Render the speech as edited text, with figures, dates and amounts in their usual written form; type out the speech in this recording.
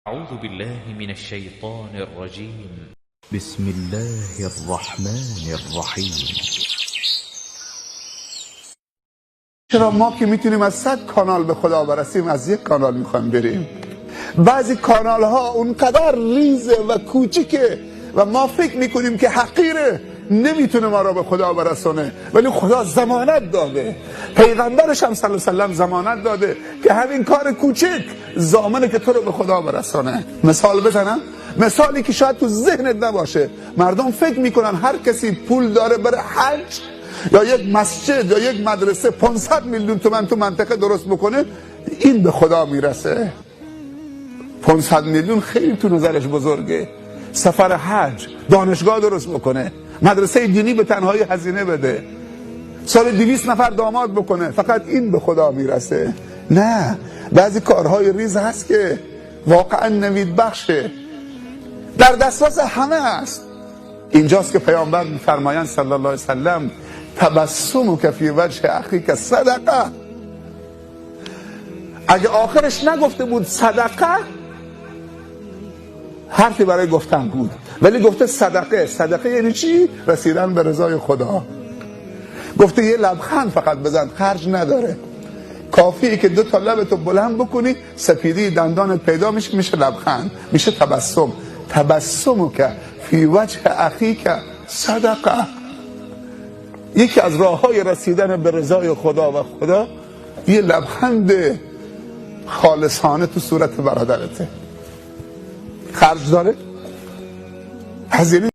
أعوذ بالله من الشيطان الرجيم. بسم الله الرحمن الرحیم. چرا ما که میتونیم از 100 کانال به خدا برسیم از یک کانال میخوایم بریم؟ بعضی کانال ها اونقدر ریزه و کوچیکه و ما فکر میکنیم که حقیره، نمیتونه ما را به خدا برسونه، ولی خدا ضمانت داده، پیغمبرش هم صلی الله علیه و سلم ضمانت داده که همین کار کوچک ضامنه که تو رو به خدا برسونه. مثال بزنم، مثالی که شاید تو ذهنت نباشه. مردم فکر میکنن هر کسی پول داره بره حج یا یک مسجد یا یک مدرسه 500 میلیون تومان تو منطقه درست بکنه این به خدا میرسه. 500 میلیون خیلی تو نظرش بزرگه. سفر حج، دانشگاه درست بکنه، مدرسه دینی به تنهایی هزینه بده، سال 200 نفر داماد بکنه، فقط این به خدا میرسه. نه، بعضی کارهای ریز هست که واقعا نوید بخشه، در دسترس همه است. اینجاست که پیامبر میفرمایند صلی الله علیه وسلم تبسمک فی وجه اخیک صدقه. اگه آخرش نگفته بود صدقه حرفی برای گفتن بود، ولی گفته صدقه. صدقه یعنی چی؟ رسیدن به رضای خدا. گفته یه لبخند فقط بزن، خرج نداره، کافیه که 2 تا لبتو بلند بکنی سپیدی دندانت پیدا میشه لبخند، میشه تبسم. تبسمک فی وجه اخیک صدقه. یکی از راههای رسیدن به رضای خدا و خدا یه لبخند خالصانه تو صورت برادرته. خرج داره، هزینه